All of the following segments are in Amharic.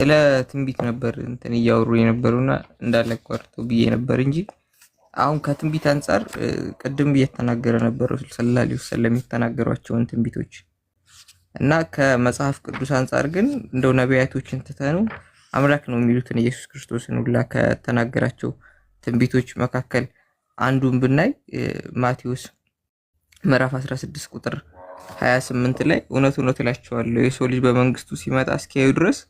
ስለ ትንቢት ነበር እንትን እያወሩ የነበሩና እንዳለ ቋርጦ ብዬ ነበር እንጂ አሁን ከትንቢት አንፃር ቅድም እየተናገረ ነበር ረሱል ሰለላሁ ዐለይሂ ወሰለም የተናገሯቸውን ትንቢቶች እና ከመጽሐፍ ቅዱስ አንፃር ግን እንደው ነቢያቶችን ትተኑ አምላክ ነው የሚሉትን ኢየሱስ ክርስቶስን ሁላ ከተናገራቸው ትንቢቶች መካከል አንዱን ብናይ ማቴዎስ ምዕራፍ 16 ቁጥር 28 ላይ እውነት እውነት እላችኋለሁ የሰው ልጅ በመንግስቱ ሲመጣ እስኪያዩ ድረስ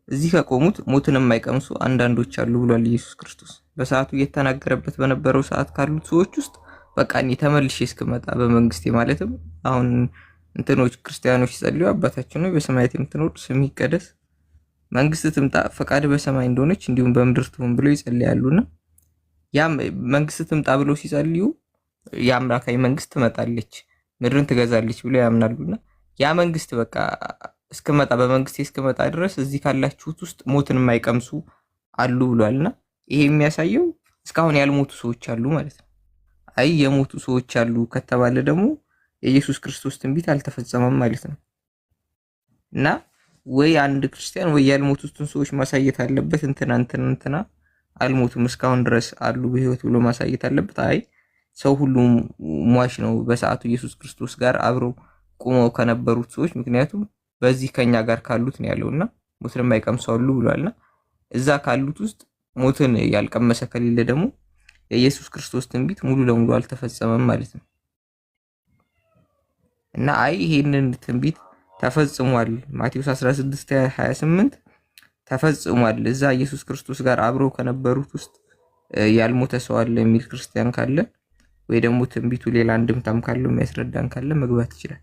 እዚህ ከቆሙት ሞትን የማይቀምሱ አንዳንዶች አሉ ብሏል ኢየሱስ ክርስቶስ። በሰዓቱ እየተናገረበት በነበረው ሰዓት ካሉት ሰዎች ውስጥ በቃ እኔ ተመልሼ እስክመጣ በመንግስቴ ማለትም አሁን እንትኖች ክርስቲያኖች ሲጸልዩ አባታችን ሆይ በሰማያት የምትኖር ስምህ ይቀደስ፣ መንግስት ትምጣ፣ ፈቃድ በሰማይ እንደሆነች እንዲሁም በምድር ትሁን ብለው ይጸልያሉና ያም መንግስት ትምጣ ብለው ሲጸልዩ የአምላካዊ መንግስት ትመጣለች፣ ምድርን ትገዛለች ብለው ያምናሉና ያ መንግስት በቃ እስከመጣ በመንግስቴ እስከመጣ ድረስ እዚህ ካላችሁት ውስጥ ሞትን የማይቀምሱ አሉ ብሏልና ይሄ የሚያሳየው እስካሁን ያልሞቱ ሰዎች አሉ ማለት ነው። አይ የሞቱ ሰዎች አሉ ከተባለ ደግሞ የኢየሱስ ክርስቶስ ትንቢት አልተፈጸመም ማለት ነው። እና ወይ አንድ ክርስቲያን ወይ ያልሞቱትን ሰዎች ማሳየት አለበት። እንትና አልሞቱም እስካሁን ድረስ አሉ በህይወት ብሎ ማሳየት አለበት። አይ ሰው ሁሉ ሟች ነው በሰዓቱ ኢየሱስ ክርስቶስ ጋር አብረው ቆመው ከነበሩት ሰዎች ምክንያቱም በዚህ ከኛ ጋር ካሉት ነው ያለውና ሞትን የማይቀምሱ አሉ ብሏልና እዛ ካሉት ውስጥ ሞትን ያልቀመሰ ከሌለ ደግሞ የኢየሱስ ክርስቶስ ትንቢት ሙሉ ለሙሉ አልተፈጸመም ማለት ነው። እና አይ ይሄንን ትንቢት ተፈጽሟል ማቴዎስ 16:28 ተፈጽሟል እዛ ኢየሱስ ክርስቶስ ጋር አብረው ከነበሩት ውስጥ ያልሞተ ሰው አለ የሚል ክርስቲያን ካለ ወይ ደግሞ ትንቢቱ ሌላ አንድምታም ካለው የሚያስረዳን ካለ መግባት ይችላል።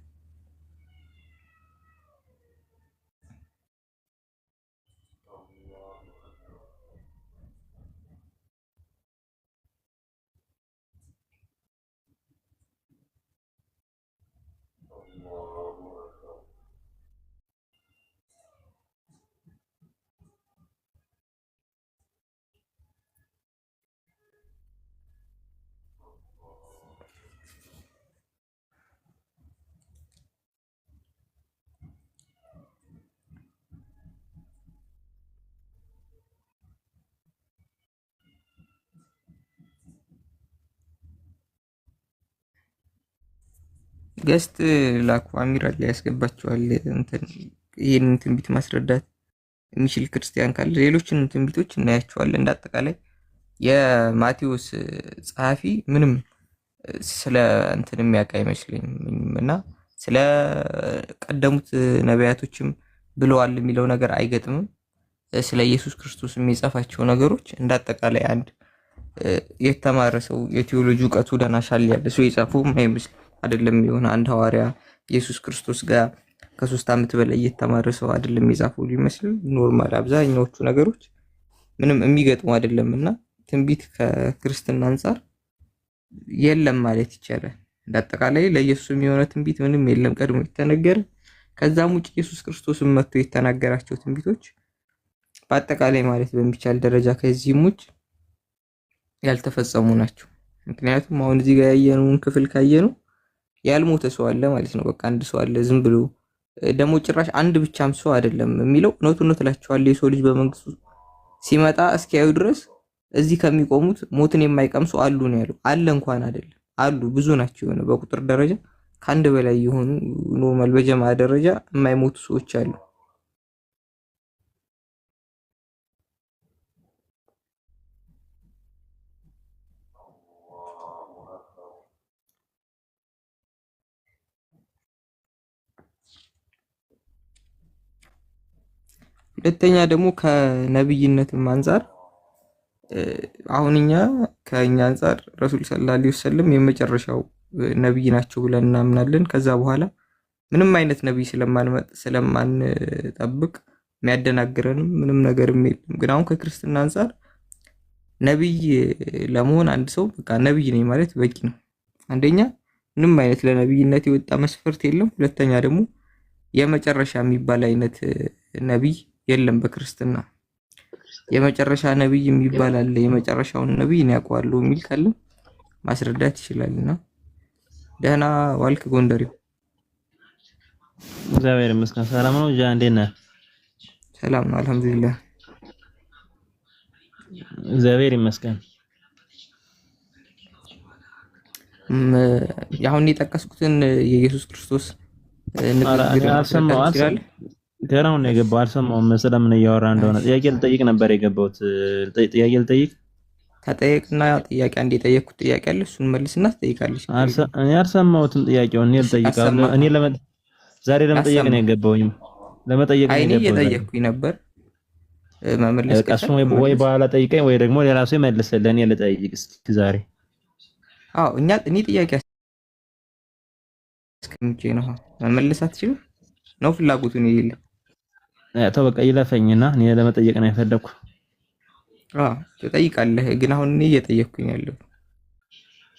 ገስት ላኩ አሚራ ላይ ያስገባቸዋል። እንትን ይሄንን ትንቢት ማስረዳት የሚችል ክርስቲያን ካለ ሌሎችን ትንቢቶች እናያቸዋለን። እንዳጠቃላይ የማቴዎስ ጸሐፊ ምንም ስለ እንትን የሚያውቅ አይመስለኝም እና ስለ ቀደሙት ነቢያቶችም ብለዋል የሚለው ነገር አይገጥምም። ስለ ኢየሱስ ክርስቶስ የሚጻፋቸው ነገሮች እንዳጠቃላይ አንድ የተማረ ሰው የቴዎሎጂ እውቀቱ ደህና ሻል ያለ ሰው የጻፈው አይመስልም። አይደለም የሆነ አንድ ሐዋርያ ኢየሱስ ክርስቶስ ጋር ከ3 ዓመት በላይ የተማረ ሰው አይደለም የጻፈው ሊመስል ኖርማል አብዛኛዎቹ ነገሮች ምንም የሚገጥሙ አይደለምና ትንቢት ከክርስትና አንፃር የለም ማለት ይቻላል። እንዳጠቃላይ ለኢየሱስ የሚሆነ ትንቢት ምንም የለም ቀድሞ የተነገረ። ከዛም ውጭ ኢየሱስ ክርስቶስን መጥቶ የተናገራቸው ትንቢቶች በአጠቃላይ ማለት በሚቻል ደረጃ ከዚህም ውጭ ያልተፈጸሙ ናቸው። ምክንያቱም አሁን እዚህ ጋር ያየነውን ክፍል ካየነው ያልሞተ ሰው አለ ማለት ነው። በቃ አንድ ሰው አለ ዝም ብሎ ደግሞ ጭራሽ አንድ ብቻም ሰው አይደለም የሚለው እውነት እላችኋለሁ የሰው ልጅ በመንግስቱ ሲመጣ እስኪያዩ ድረስ እዚህ ከሚቆሙት ሞትን የማይቀምሱ አሉ ነው ያለው። አለ እንኳን አይደለም አሉ ብዙ ናቸው። የሆነ በቁጥር ደረጃ ከአንድ በላይ የሆኑ ኖርማል በጀማ ደረጃ የማይሞቱ ሰዎች አሉ። ሁለተኛ ደግሞ ከነብይነትም አንፃር አሁን ከኛ አንፃር ረሱል ሰለላሁ ዐለይሂ ወሰለም የመጨረሻው ነብይ ናቸው ብለን እናምናለን። ከዛ በኋላ ምንም አይነት ነብይ ስለማንጠብቅ የሚያደናግረንም ምንም ነገርም የለም። ግን አሁን ከክርስትና አንፃር ነብይ ለመሆን አንድ ሰው በቃ ነብይ ነኝ ማለት በቂ ነው። አንደኛ ምንም አይነት ለነብይነት የወጣ መስፈርት የለም። ሁለተኛ ደግሞ የመጨረሻ የሚባል አይነት ነብይ የለም በክርስትና። የመጨረሻ ነብይ የሚባል አለ። የመጨረሻውን ነብይ ነው ያውቀዋለሁ የሚል ካለ ማስረዳት ይችላልና። ደህና ዋልክ ጎንደሬው? እግዚአብሔር ይመስገን ሰላም ነው። እንዴት ነህ? ሰላም ነው አልሐምዱሊላህ። እግዚአብሔር ይመስገን። አሁን የጠቀስኩትን የኢየሱስ ክርስቶስ ንግግር ገና ነው የገባው። አልሰማሁም ስለምን እያወራ እንደሆነ። ጥያቄ ልጠይቅ ነበር የገባሁት። ጥያቄ ልጠይቅ ተጠየቅና ጥያቄ አንድ የጠየቅኩት ጥያቄ አለ። እሱን መልስና ትጠይቃለች። እኔ አልሰማሁትም ጥያቄውን። እኔ ልጠይቃለሁ። እኔ ዛሬ ለመጠየቅ ነው የገባሁኝ። ለመጠየቅ ነው የገባሁኝ። እየጠየቅኩኝ ነበር መመለስ ከሰም ወይ በኋላ ጠይቀኝ ወይ ደግሞ ሌላ ሰው ይመልስልህ። እኔ ልጠይቅ እስኪ ዛሬ። አዎ እኔ ጥያቄ እስከምቼ ነው መመለስ አትችልም ነው ፍላጎቱን የሌለ ተው በቃ ይለፈኝና እኔ ለመጠየቅ ነው የፈለኩ። ትጠይቃለህ ግን አሁን እኔ እየጠየቅኩኝ ያለው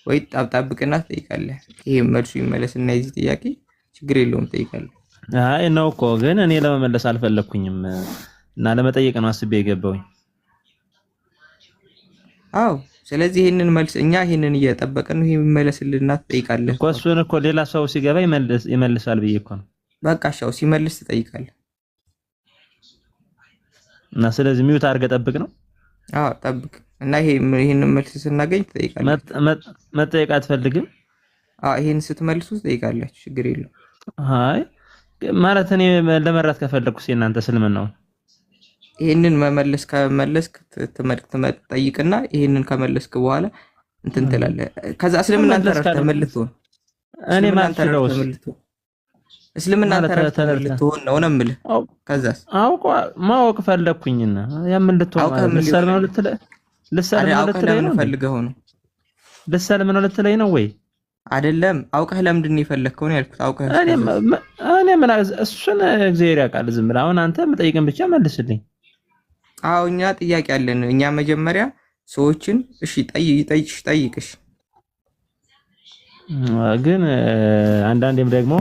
ወይ ጣብቅና ትጠይቃለህ። ይሄ መልሱ ይመለስና የዚህ ጥያቄ ችግር የለውም ትጠይቃለህ። አይ ነው እኮ ግን እኔ ለመመለስ አልፈለኩኝም እና ለመጠየቅ ነው አስቤ የገባሁኝ። አዎ ስለዚህ ይሄንን መልስ እኛ ይሄንን እየጠበቀን ነው። ይሄ ይመለስልና ትጠይቃለህ እኮ እሱን እኮ ሌላ ሰው ሲገባ ይመልሳል ብዬ እኮ ነው። በቃ ሻው ሲመልስ ትጠይቃለህ እና ስለዚህ ሚውት አድርገህ ጠብቅ ነው። አዎ ጠብቅ እና ይሄንን መልስ ስናገኝ ትጠይቃለህ። መጠየቅ አትፈልግም? ይሄን ስትመልሱ ትጠይቃላችሁ፣ ችግር የለውም። አይ ማለት እኔ ለመራት ከፈለኩስ የእናንተ ስልምናው ይሄንን መመለስ ከመለስክ ትጠይቅና ይሄንን ከመለስክ በኋላ እንትን ትላለህ። ከዛ እስልምና ተመልሶ እኔ ማልችለው እስልምና ተመልሶ ነው የምልህ። ከዛስ አውቆ ማወቅ ፈለኩኝና ያምን ልትሆን ልሰልም ነው ልትለኝ ነው ወይ አይደለም? አውቀህ ለምንድን ነው የፈለከው ነው ያልኩት። አውቀህ እኔ ምን እሱን እግዚአብሔር ያውቃል። ዝም ብለህ አሁን አንተ የምጠይቅን ብቻ መልስልኝ። እኛ ጥያቄ አለን። እኛ መጀመሪያ ሰዎችን እሺ ጠይቅሽ ግን አንዳንዴም ደግሞ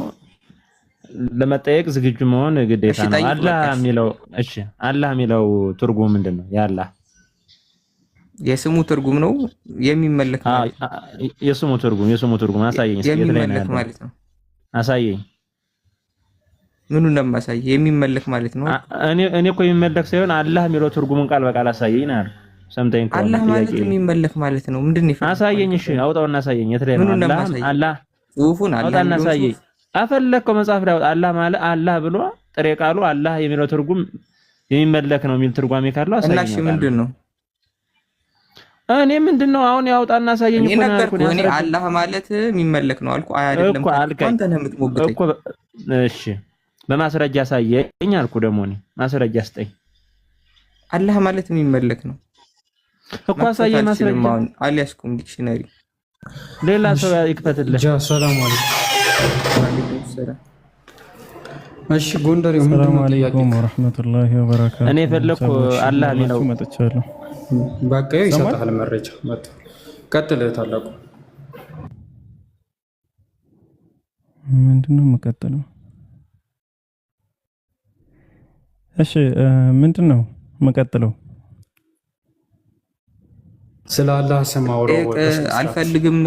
ለመጠየቅ ዝግጁ መሆን ግዴታ ነው። አላህ የሚለው ትርጉም ምንድን ነው? ያላህ የስሙ ትርጉም ነው የሚመለክ ማለት ነው። የስሙ ትርጉም አሳየኝ። የሚመለክ ማለት ነው። አሳየኝ። ምኑን ነው የማሳየኝ? የሚመለክ ማለት ነው። እኔ እኮ የሚመለክ ሳይሆን አላህ የሚለው ትርጉሙን ቃል በቃል አሳየኝ ነው ያልኩት። ሰምተኝ እኮ አላህ ማለት የሚመለክ ማለት ነው። ምንድን ነው? አሳየኝ። እሺ አውጣውና አሳየኝ። የት ላይ ነው አላህ? ጽሁፉን አውጣና አሳየኝ። አፈለከው መጽሐፍ ላይ አላህ ማለት አላህ ብሎ ጥሬ ቃሉ አላህ የሚለው ትርጉም የሚመለክ ነው የሚል ትርጓሜ ካለው አሳየኝ። እና እሺ ምንድን ነው? እኔ ምንድነው አሁን ያውጣና አሳየኝ እኮ ነው ያልኩት። እኔ አላህ ማለት የሚመለክ ነው አልኩ። አይደለም አንተ ነህ የምትሞግተኝ እኮ። እሺ በማስረጃ አሳየኝ አልኩ። ደግሞ እኔ ማስረጃ ስጠኝ። አላህ ማለት የሚመለክ ነው እኮ አሳየኝ ማስረጃ። አልያዝኩም ዲክሽነሪ። ሌላ ሰው ይክፈትልህ። ሰላም አለይኩም። እሺ ጎንደሬው ምንድን ነው ጥያቄው? ወራህመቱላሂ ወበረካቱ። እኔ ፈለኩ አላህ የሚለው መጥቻለሁ። በቃ ይሰጣል መረጃ መጣ። ቀጥል ታላቁ። ምንድነው የምቀጥለው? እሺ ምንድነው የምቀጥለው? ስለ አላህ ስም አውራው አልፈልግም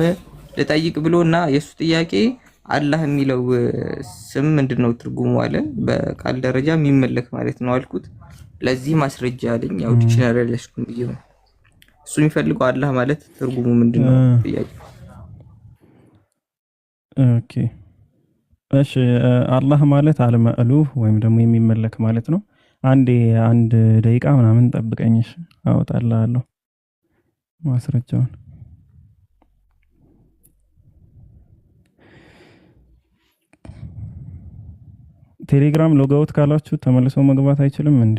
ልጠይቅ ብሎና የሱ ጥያቄ አላህ የሚለው ስም ምንድነው ትርጉሙ አለ። በቃል ደረጃ የሚመለክ ማለት ነው አልኩት። ለዚህ ማስረጃ አለኝ። ያው ዲክሽነሪ ያለሽኩን ብዬ ነው። እሱ የሚፈልገው አላህ ማለት ትርጉሙ ምንድነው ጥያቄ። ኦኬ እሺ አላህ ማለት አልመእሉህ ወይም ደግሞ የሚመለክ ማለት ነው። አንድ ደቂቃ ምናምን ጠብቀኝሽ አወጣልሃለሁ ማስረጃውን። ቴሌግራም ሎጋውት ካላችሁ ተመልሶ መግባት አይችልም እንዴ?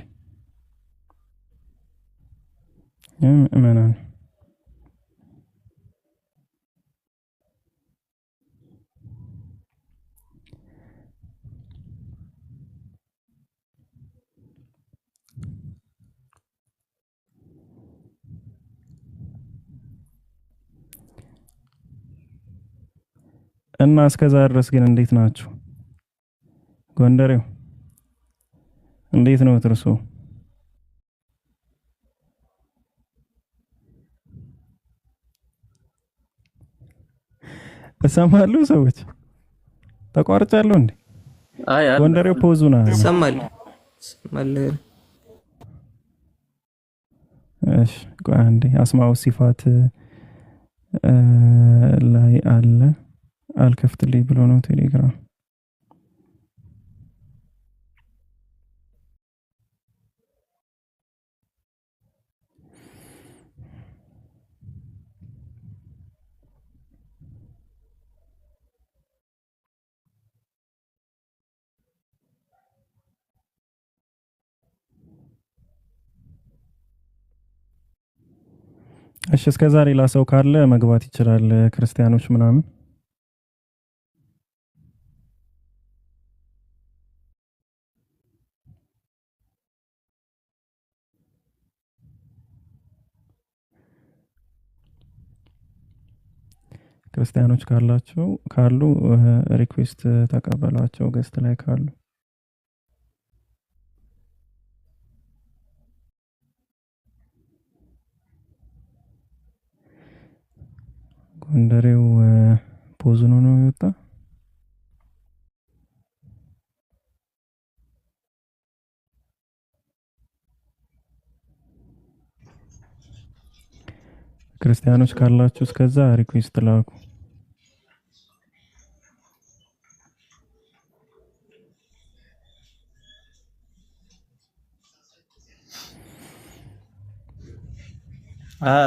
ምናምን እና እስከዛ ድረስ ግን እንዴት ናችሁ? ጎንደሬው እንዴት ነው ትርሱ? እሰማለሁ ሰዎች ተቋርጫለሁ እንዴ? አይ ጎንደሬው ፖዙና ሰማል እሺ ቆይ አንዴ አስማው ሲፋት ላይ አለ አልከፍትልኝ ብሎ ነው ቴሌግራም። እሺ እስከዛ ሌላ ሰው ካለ መግባት ይችላል ክርስቲያኖች ምናምን። ክርስቲያኖች ካሉ ሪኩዌስት ተቀበሏቸው ገስት ላይ ካሉ። ጎንደሬው ፖዝኖ ነው የወጣ። ክርስቲያኖች ካላችሁ እስከዛ ሪኩዌስት ላኩ።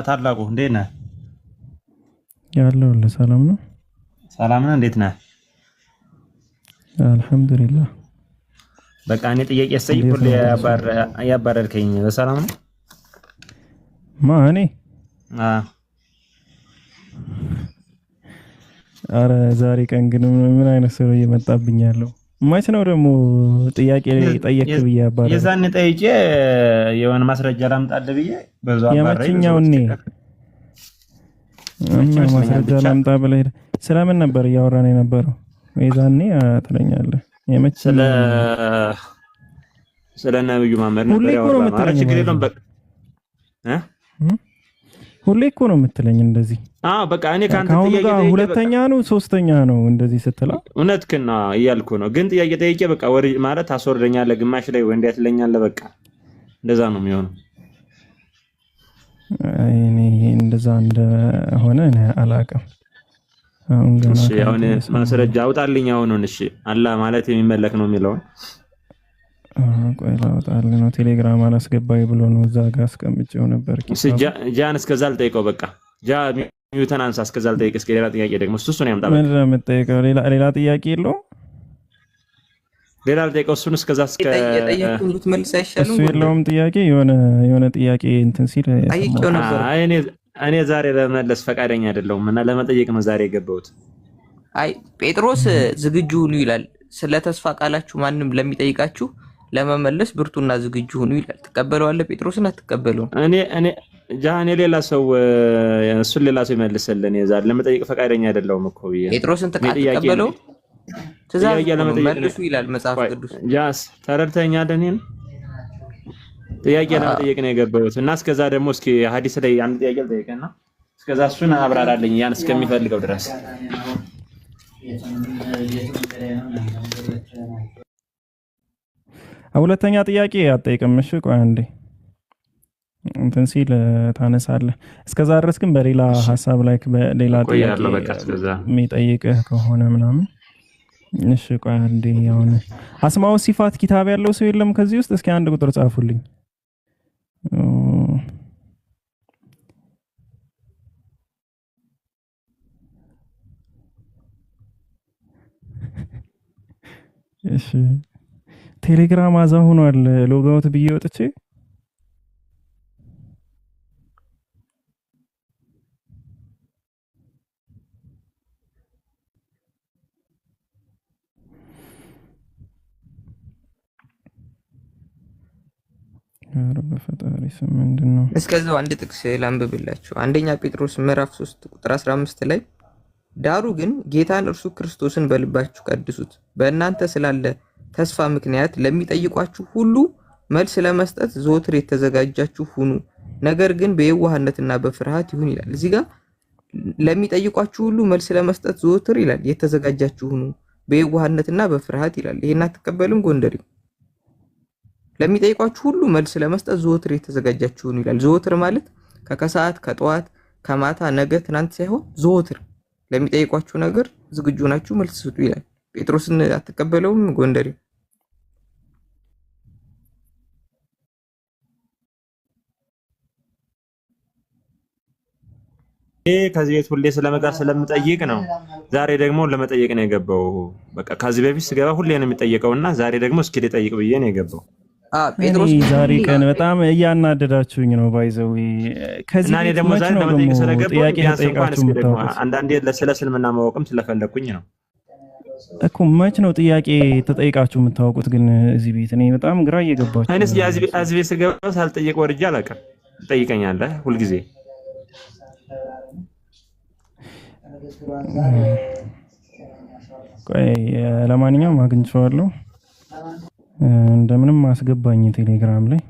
ታላቁ እንዴት ነህ? ያለው ሰላም ነው። ሰላም ነህ? እንዴት ነህ? አልሐምዱሊላህ። በቃ እኔ ጥያቄ ስጠይቅ ያባረርከኝ በሰላም ነው? ማኔ አረ ዛሬ ቀን ግን ምን አይነት ሰው እየመጣብኝ ያለው ማች ነው ደግሞ ጥያቄ ጠየቅ ብዬ ያባረ የዛኔ ጠይቄ የሆነ ማስረጃ ላምጣልህ ብዬ በዛው አባረኝ። የመችኛው እና ማስረጃ ላምጣ ብለህ ስለምን ነበር እያወራን የነበረው? የዛኔ ትለኛለህ ስለ ነብዩ መሐመድ ነበር ያወራነው። አረ ችግር የለውም በቃ ሁሌ እኮ ነው የምትለኝ እንደዚህ። በቃ እኔ ካንተ ጥያቄ ሁለተኛ ነው ሶስተኛ ነው እንደዚህ ስትላ እውነትህን ነው እያልኩ ነው። ግን ጥያቄ ጠይቄ በቃ ወሬ ማለት አስወርደኛለህ ግማሽ ላይ ወይ እንዴት ትለኛለህ? በቃ እንደዛ ነው የሚሆነው። እኔ እንደዛ እንደሆነ እኔ አላውቅም። አሁን ገና እሺ አሁን ማስረጃ አውጣልኝ አሁን። እሺ አላህ ማለት የሚመለክ ነው የሚለውን ቆይ ላውጣልህ ነው። ቴሌግራም አላስገባኝ ብሎ ነው እዛ ጋር አስቀምጬው ነበር። ጃን እስከዛ ልጠይቀው በቃ ሚዩተን አንሳ እስከዛ ልጠይቅ። እስከ ሌላ ጥያቄ ደግሞ እሱን ያምጣ። ምን ለምጠይቀው ሌላ ጥያቄ የለውም። ሌላ ልጠይቀው እሱን እስከዛ የጠየቁን ልትመልስ አይሻልም? እሱ የለውም ጥያቄ የሆነ ጥያቄ እንትን ሲል ጠይቄው ነበር። እኔ ዛሬ ለመመለስ ፈቃደኛ አይደለሁም እና ለመጠየቅ ነው ዛሬ የገባሁት። አይ ጴጥሮስ ዝግጁ ሁኑ ይላል። ስለ ተስፋ ቃላችሁ ማንም ለሚጠይቃችሁ ለመመለስ ብርቱና ዝግጁ ሁኑ ይላል። ትቀበለዋለህ ጴጥሮስን አትቀበለውም? እኔ ሌላ ሰው እሱን ሌላ ሰው ይመልስልን። ዛሬ ለመጠየቅ ፈቃደኛ አይደለሁም እኮ ብዬ ጴጥሮስን ተቀበለው ትእዛዝ መልሱ ይላል መጽሐፍ ቅዱስ። ጃስ ተረድተኛል። እኔን ጥያቄ ለመጠየቅ ነው የገባሁት እና እስከዛ ደግሞ እስኪ ሐዲስ ላይ አንድ ጥያቄ ልጠይቅና እስከዛ እሱን አብራራልኝ ያን እስከሚፈልገው ድረስ። ሁለተኛ ጥያቄ አትጠይቅም? እሺ ቆይ አንዴ እንትን ሲል ታነሳለህ። እስከዛ ድረስ ግን በሌላ ሐሳብ ላይ በሌላ ጥያቄ የሚጠይቅህ ከሆነ ምናምን እሺ ቆይ አንዴ። አሁን አስማው ሲፋት ኪታብ ያለው ሰው የለም ከዚህ ውስጥ? እስኪ አንድ ቁጥር ጻፉልኝ። እሺ ቴሌግራም አዛ ሆኗል። ሎጋውት ብዬ ወጥቼ በፈጣሪ ስም ምንድነው? እስከዛው አንድ ጥቅስ ላንብብላችሁ። አንደኛ ጴጥሮስ ምዕራፍ 3 ቁጥር 15 ላይ ዳሩ ግን ጌታን እርሱ ክርስቶስን በልባችሁ ቀድሱት፣ በእናንተ ስላለ ተስፋ ምክንያት ለሚጠይቋችሁ ሁሉ መልስ ለመስጠት ዘወትር የተዘጋጃችሁ ሁኑ፣ ነገር ግን በየዋህነትና በፍርሃት ይሁን ይላል። እዚህ ጋር ለሚጠይቋችሁ ሁሉ መልስ ለመስጠት ዘወትር ይላል፣ የተዘጋጃችሁ ሁኑ፣ በየዋህነትና በፍርሃት ይላል። ይሄን አትቀበልም ጎንደሬው? ለሚጠይቋችሁ ሁሉ መልስ ለመስጠት ዘወትር የተዘጋጃችሁ ነው ይላል። ዘወትር ማለት ከከሰዓት፣ ከጠዋት፣ ከማታ፣ ነገ፣ ትናንት ሳይሆን ዘወትር ለሚጠይቋችሁ ነገር ዝግጁ ናችሁ መልስ ስጡ ይላል። ጴጥሮስን አትቀበለውም ጎንደሬ? ከዚህ ቤት ሁሌ ስለመጋር ስለምጠይቅ ነው። ዛሬ ደግሞ ለመጠየቅ ነው የገባው። በቃ ከዚህ በፊት ስገባ ሁሌ ነው የሚጠየቀውና ዛሬ ደግሞ እስኪ ልጠይቅ ብዬ ነው የገባው። ጴጥሮስ ዛሬ ቀን በጣም እያናደዳችሁኝ ነው ባይዘው። ከዚህ እና እኔ ደግሞ ዛሬ ለመጠየቅ ስለገባው ቢያንስ እንኳን እስኪ ደግሞ አንዳንዴ ስለ እስልምና ማወቅም ስለፈለኩኝ ነው እኮ። መች ነው ጥያቄ ተጠይቃችሁ የምታውቁት ግን እዚህ ቤት? እኔ በጣም ግራ እየገባችሁ። አይነስ እዚህ ቤት ስገባ ሳልጠየቅ ወርጄ አላውቅም። ትጠይቀኛለህ ሁልጊዜ። ቆይ ለማንኛውም አግኝቼዋለሁ። እንደምንም አስገባኝ ቴሌግራም ላይ።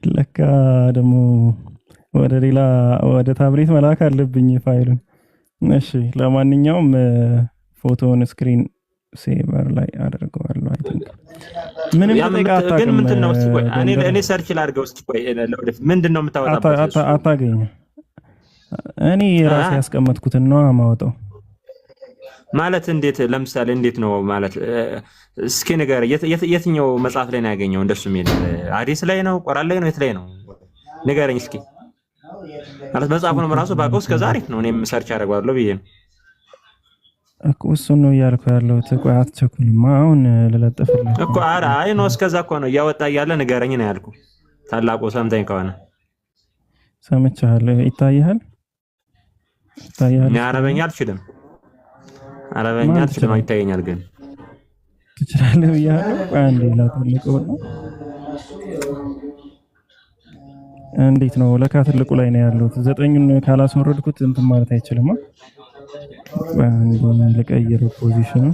ለካ ደግሞ ወደ ታብሌት መላክ አለብኝ ፋይሉን። እሺ ለማንኛውም ፎቶውን ስክሪን ሴቨር ላይ አደርገዋለሁ። አይ ቲንክ ምንም ተጠቃታ ግን ምንድነው? እስኪ ቆይ እኔ ሰርች ላድርገው። እስኪ ቆይ ምንድነው የምታወጣበት? አታገኝም። እኔ ራሴ ያስቀመጥኩትን ነው የማወጣው። ማለት እንዴት? ለምሳሌ እንዴት ነው ማለት? እስኪ ነገር የትኛው መጽሐፍ ላይ ነው ያገኘው? እንደሱ የሚል ሐዲስ ላይ ነው? ቁርአን ላይ ነው? የት ላይ ነው? ንገረኝ እስኪ። ማለት መጽሐፉንም ራሱ ባውቀው እስከ ዛሬ ነው እኔም ሰርች አደርገዋለሁ ብዬ ነው እኮ። እሱን ነው እያልኩ ያለሁት። ቆይ አትቸኩልማ፣ አሁን ልለጥፍልህ እኮ። ኧረ አይ ነው እስከዛ እኮ ነው እያወጣ እያለ ንገረኝ ነው ያልኩ። ታላቁ ሰምተኝ ከሆነ ሰምቻለሁ። ይታያል። እኔ አረበኛ አልችልም፣ ይታየኛል ግን ትችላለህ ብያለሁ። ቆይ አንዴ ላትልቀው ነው። እንዴት ነው? ለካ ትልቁ ላይ ነው ያለው። 9ን ካላስወረድኩት እንትን ማለት አይችልም። አንዱን ልቀይር ፖዚሽኑ።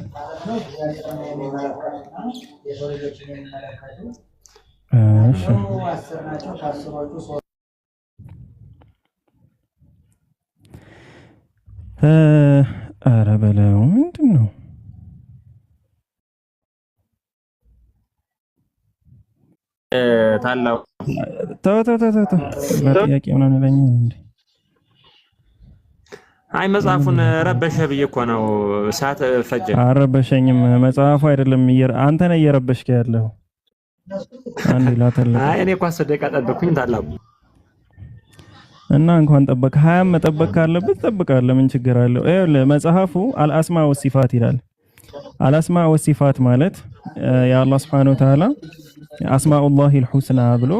እሺ ኧረ በለው ምንድን ነው? ታላቁ ተው ጥያቄ ምናምን ይለኛል እንዴ? አይ መጽሐፉን ረበሸ ብዬ እኮ ነው። ሰዓት ፈጀ። አረበሸኝም። መጽሐፉ አይደለም አንተ ነህ እየረበሽክ ያለው። አንዴ ላተልቅ። አይ እኔ እኮ 10 ደቂቃ ጠብኩኝ ታላቁ። እና እንኳን ጠበቅ 20 መጠበቅ ካለበት ጠብቃለህ። ምን ችግር አለው? ይኸውልህ መጽሐፉ አልአስማ ወሲፋት ይላል። አልአስማ ወሲፋት ማለት የአላህ Subhanahu Wa Ta'ala አስማኡላሂል ሁስና ብሎ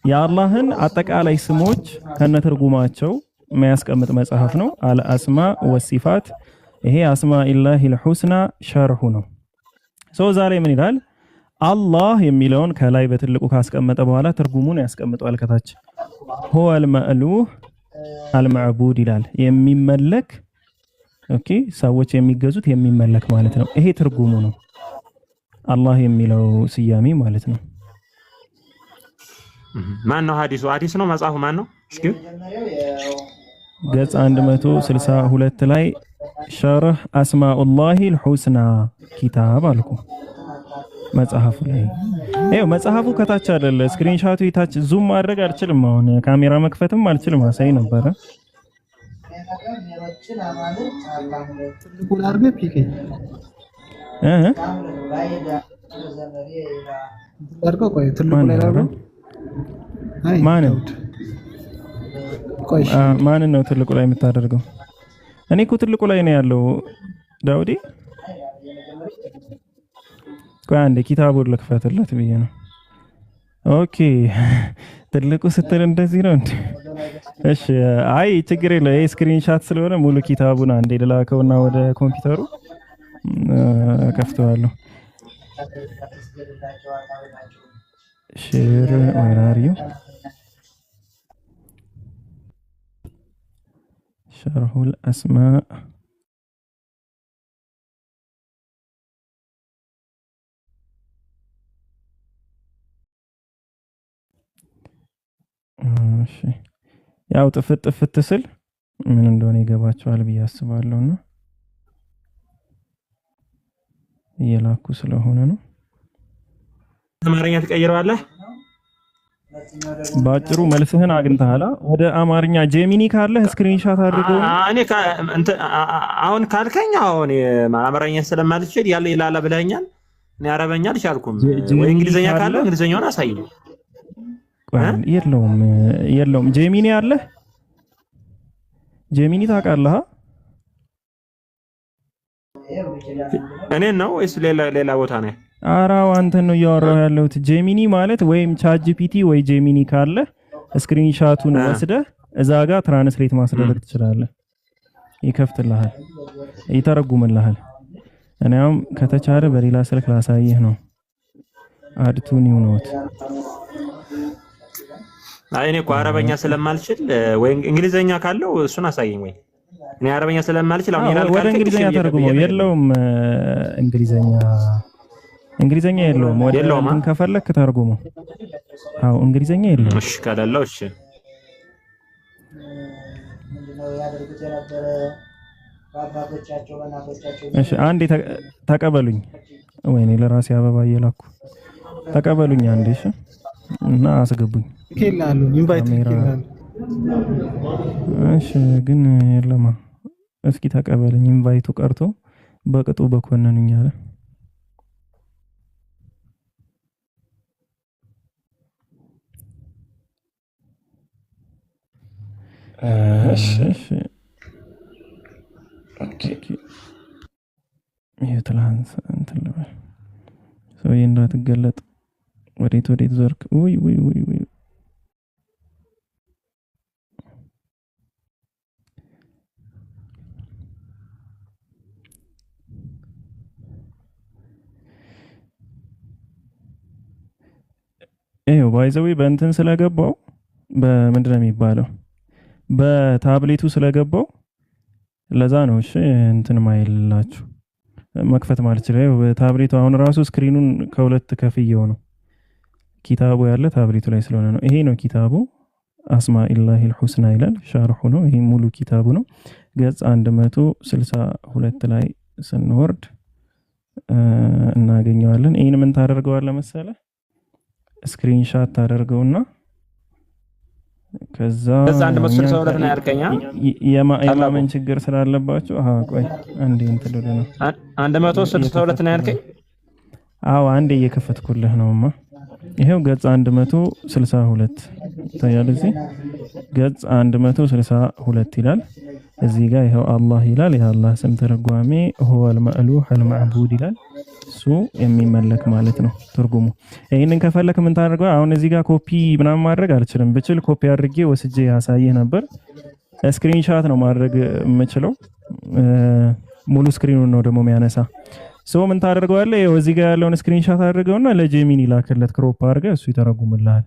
የአላህን አጠቃላይ ስሞች ከነትርጉማቸው የሚያስቀምጥ መጽሐፍ ነው። አልአስማ ወሲፋት። ይሄ አስማኢላሂል ሁስና ሸርሁ ነው። ዛሬ ምን ይላል? አላህ የሚለውን ከላይ በትልቁ ካስቀመጠ በኋላ ትርጉሙን ያስቀምጠዋል ከታች። ሁወል መእሉህ አልመዕቡድ ይላል። የሚመለክ ኦኬ፣ ሰዎች የሚገዙት የሚመለክ ማለት ነው። ይሄ ትርጉሙ ነው። አላህ የሚለው ስያሜ ማለት ነው። ማን ነው? ሐዲስ ነው መጽሐፉ ማን ነው? እስኪ ገጽ 162 ላይ ሸርህ አስማኡላሂል ሁስና ኪታብ አልኩ። መጽሐፉ ላይ ይኸው መጽሐፉ ከታች አይደለ? ስክሪንሻቱ የታች ዙም ማድረግ አልችልም። አሁን ካሜራ መክፈትም አልችልም። አሳይ ነበረ። ትልቁ ላርገ ፒኬ ላርገው። ቆይ ትልቁ ላይ ላርገው። ማንን ነው ትልቁ ላይ የምታደርገው? እኔ እኮ ትልቁ ላይ ነው ያለው ዳውዲ። ቆይ አንዴ ኪታቡን ልክፈትለት ብዬ ነው። ኦኬ ትልቁ ስትል እንደዚህ ነው እንዴ? እሺ አይ ችግር የለው። ይሄ ስክሪንሻት ስለሆነ ሙሉ ኪታቡን አንዴ ልላከውና ወደ ኮምፒውተሩ ከፍተዋለሁ። ሼር ወራሪው ሸርሁል አስማ እሺ ያው ጥፍት ስል ምን እንደሆነ ይገባቸዋል ብዬ አስባለሁና እየላኩ ስለሆነ ነው። አማርኛ ትቀይረዋለህ? ባጭሩ መልስህን አግኝተሃል። ወደ አማርኛ ጄሚኒ ካለህ ስክሪንሻት አድርገው። እኔ አሁን ካልከኝ አሁን አማርኛ ስለማልችል ያለ ይላል ብለኛል። እኔ አረበኛ አልቻልኩም። ወይ እንግሊዘኛ ካለ እንግሊዘኛውን አሳይኝ። የለውም ጄሚኒ አለህ? ጄሚኒ ታውቃለህ? እኔን ነው ወይስ ሌላ ቦታ ነው? አራው አንተን ነው እያወራሁ ያለሁት። ጄሚኒ ማለት ወይም ቻትጂፒቲ ወይ ጄሚኒ ካለ ስክሪንሻቱን ወስደህ እዛ ጋር ትራንስሌት ማስደረግ ትችላለህ። ይከፍትልሃል፣ ይተረጉምልሃል። እኔም ከተቻለ በሌላ ስልክ ላሳየህ ነው። አድቱ ኒው ኖት። አይ እኔ እኮ አረበኛ ስለማልችል ወይ እንግሊዘኛ ካለው እሱን አሳየኝ። ወይ እኔ አረበኛ ስለማልችል አሁን ይላል ወደ እንግሊዘኛ ተርጉመው። የለውም እንግሊዘኛ የለውም። ወደ እንትን ከፈለክ ተርጉመው። አዎ እንግሊዘኛ የለውም። እሺ ካላለው እሺ እሺ አንዴ ተቀበሉኝ። ወይኔ ለራሴ አበባ እየላኩ ተቀበሉኝ አንዴ። እሺ እና አስገቡኝ። ይላሉ ኢንቫይት ይላሉ። እሺ ግን የለማ። እስኪ ተቀበሉኝ። ኢንቫይቱ ቀርቶ በቅጡ በኮነኑኝ አለ። እሺ ኦኬ የትላንት እንትን ልበል ሰውዬ እንዳትገለጥ። ወዴት ዞርክ? ውይ ባይዘዌ በእንትን ስለገባው በምንድነው የሚባለው በታብሌቱ ስለገባው ለዛ ነው። እሺ እንትን ማይልላችሁ መክፈት ማለት ይችላል። በታብሌቱ አሁን ራሱ ስክሪኑን ከሁለት ከፍየው ነው። ኪታቡ ያለ ታብሌቱ ላይ ስለሆነ ነው። ይሄ ነው ኪታቡ አስማኢላሂል ሁስና ይላል። ሻርሑ ነው። ይሄ ሙሉ ኪታቡ ነው። ገጽ 162 ላይ ስንወርድ እናገኘዋለን። ይሄን ምን ታደርገዋለህ መሰለህ? ስክሪንሻት ታደርገውና ከዛ 162 ነው ያልከኛ የማመን ችግር ስላለባችሁ ቆይ አንዴ እንትን ነው 162 ነው ያልከኝ? አዎ አንዴ እየከፈትኩልህ ነውማ። ይሄው ገጽ 162 ታያለ። እዚህ ገጽ 162 ይላል። እዚህ ጋር ይሄው አላህ ይላል። የአላህ ስም ተረጓሚ هو المألوه المعبود ይላል። እሱ የሚመለክ ማለት ነው ትርጉሙ። ይሄንን ከፈለክ ምን ታደርገው? አሁን እዚህ ጋር ኮፒ ምናምን ማድረግ አልችልም። ብችል ኮፒ አድርጌ ወስጄ ያሳየህ ነበር። ስክሪንሻት ነው ማድረግ የምችለው። ሙሉ ስክሪኑን ነው ደግሞ የሚያነሳ። ምን ታደርገዋለህ? ይሄው እዚህ ጋር ያለውን ስክሪንሻት አድርገውና ለጄሚኒ ላከለት ክሮፕ አድርገህ እሱ ይተረጉምልሃል።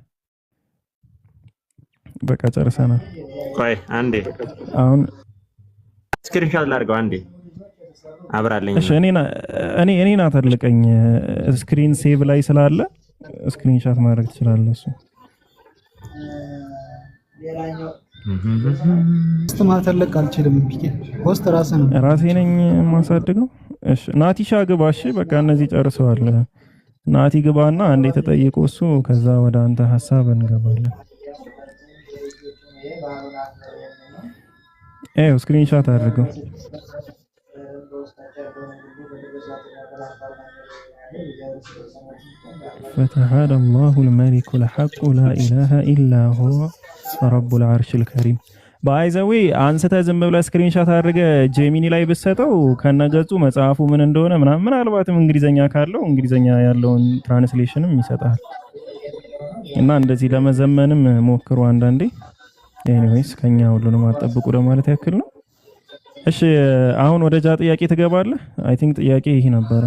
በቃ ጨርሰናል። ቆይ አንዴ አሁን ስክሪንሻት ላድርገው አንዴ አብራለኝ። እሺ እኔ አታልቀኝ። ስክሪን ሴቭ ላይ ስላለ ስክሪንሻት ማድረግ ትችላለህ። እሱ ማተለቅ አልችልም። ፖስት ራሴ ነኝ ማሳድገው። እሺ ናቲሻ ግባ። እሺ በቃ እነዚህ ጨርሰዋል። ናቲ ግባና አንዴ ተጠይቆ እሱ ከዛ ወደ አንተ ሐሳብ እንገባለን። ስክሪንሻት አድርገው። فتعالى الله الملك الحق لا إله إلا هو رب العرش الكريم። ባይዘዌ አንስተ ዝም ብለህ ስክሪንሻት አድርገ ጄሚኒ ላይ ብትሰጠው ከነገጹ መጽሐፉ ምን እንደሆነ ምናልባትም እንግሊዘኛ ካለው እንግሊዘኛ ያለውን ትራንስሌሽንም ይሰጣል። እና እንደዚህ ለመዘመንም ሞክሩ አንዳንዴ። ኤኒዌይስ ከኛ ሁሉንም አጠብቁ ለማለት ያክል ነው። እሺ አሁን ወደ ጥያቄ ትገባለህ። አይ ቲንክ ጥያቄ ይሄ ነበር።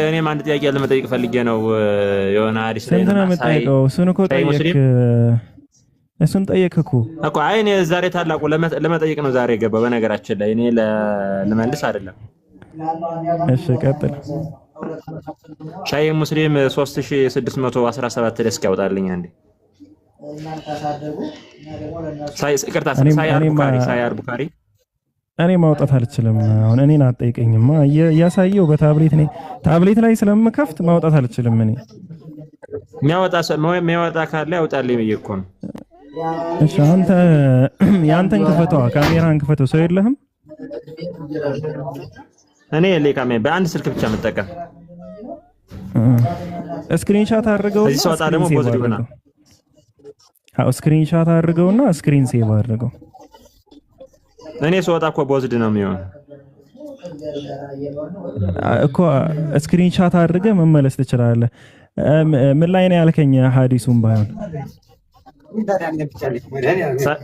እኔም አንድ ጥያቄ ለመጠየቅ ፈልጌ ነው። የሆነ አዲስ ላይ ነው የምጠይቀው። እሱን እኮ እሱን ጠየቅኩ እኮ። አይ እኔ ዛሬ ታላቁ ለመጠየቅ ነው ዛሬ የገባው። በነገራችን ላይ እኔ ለመልስ አይደለም። እሺ ቀጥል። ሻይ ሙስሊም 3617 ደስክ ያወጣልኝ አንዴ። ሳይ አልቡኻሪ እኔ ማውጣት አልችልም። አሁን እኔን አትጠይቀኝማ። እያሳየው በታብሌት ነኝ። ታብሌት ላይ ስለምከፍት ማውጣት አልችልም። እኔ የሚያወጣ ካለ ያውጣልኝ ብዬ እኮ ነው። እሺ አንተ ያንተን ክፈተዋ፣ ካሜራን ክፈተው። ሰው የለህም? እኔ ለካሜ በአንድ ስልክ ብቻ መጠቀም። ስክሪንሻት አድርገው እዚህ ሰውጣ ደግሞ ፖዝድ ይሆናል። ስክሪንሻት አድርገውና ስክሪን ሴቭ አድርገው። እኔ ሰውጣ እኮ ፖዝድ ነው የሚሆነው እኮ። ስክሪንሻት አድርገህ መመለስ ትችላለህ። ምን ላይ ነው ያልከኝ? ሐዲሱን ባይሆን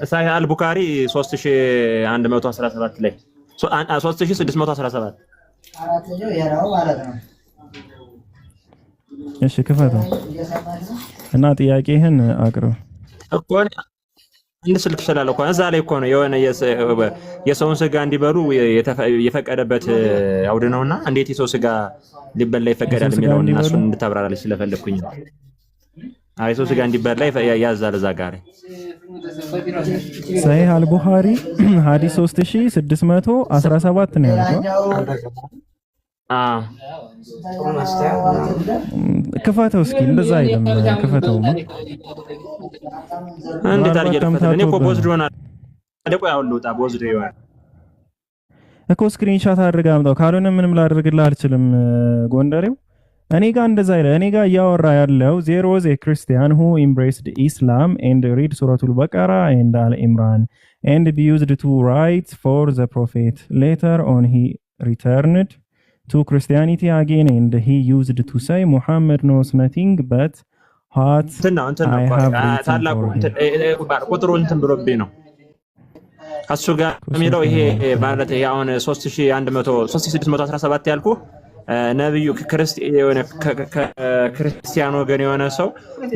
ሳሂህ አልቡኻሪ 3117 ላይ 3617 እሺ ክፈተው እና ጥያቄህን አቅርብ እኮ። አንድ ስልክ ስላለ እኮ እዛ ላይ እኮ ነው የሆነ የሰውን ስጋ እንዲበሉ የፈቀደበት አውድ ነውና እንዴት የሰው ስጋ ሊበላ ይፈቀዳል የሚለውን እና እሱን እንድታብራራልኝ ስለፈለኩኝ ነው። አይ የሰው ስጋ እንዲበላ ያዛል እዛ ጋር። ሳሂህ አልቡኻሪ ሐዲስ 3617 ነው ያለው። ክፈተው እስኪ። እንደዛ አይደለም ክፈተው። እንዴት አድርጌ ልክፈተው? እኔ እኮ ቦዝድ ሆናል አደቆ ያውልውጣ ቦዝድ ይዋል እኮ ስክሪንሻት አድርገህ አምጣው። ካልሆነ ምንም ላደርግልህ አልችልም ጎንደሬው። እኔ ጋር እንደዛ አይደለም። እኔ ጋር እያወራ ያለው there was a Christian who embraced Islam and read Suratul Baqarah and Al-Imran and used to write for the prophet. Later on he returned to Christianity again and he used to say Muhammad knows nothing but what I have written for him. ቁጥሩ እንትን ብሎብኝ ነው እሱ ጋር የሚለው ይሄ ማለት ያውን 3617 ያልኩ ነብዩ ክርስቲያን ወገን የሆነ ሰው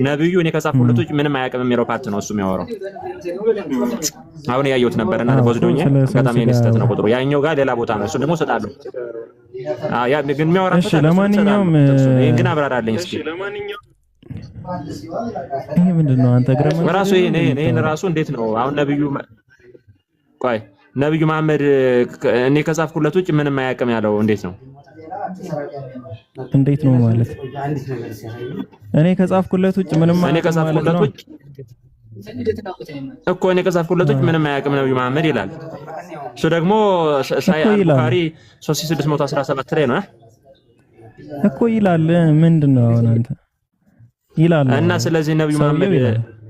ነብዩ እኔ ከጻፍኩለት ውጭ ምንም አያውቅም የሚለው ፓርት ነው እሱ የሚያወራው። አሁን ያየሁት ነበርና ቦዝዶኛ በጣም የኔስተት ነው ቁጥሩ። ያኛው ጋር ሌላ ቦታ ነው። እሱ ደግሞ ሰጣለሁ። ያ ግን የሚያወራ እሺ ለማንኛውም ይሄን ግን አብራራልኝ እስኪ። ይሄ ምንድነው? አንተ ግረም ራሱ ይሄን ራሱ እንዴት ነው አሁን ነብዩ መሐመድ እኔ ከጻፍኩለት ውጭ ምንም አያውቅም ያለው እንዴት ነው? እንዴት ነው ማለት? እኔ ከጻፍኩለት ውጭ ምንም እኮ እኔ ከጻፍኩለት ውጭ ምንም አያውቅም ነብዩ መሐመድ ይላል። እሱ ደግሞ ሳሂህ አልቡኻሪ 3617 ላይ ነው እኮ ይላል። ምንድነው አሁን አንተ ይላል እና ስለዚህ ነብዩ መሐመድ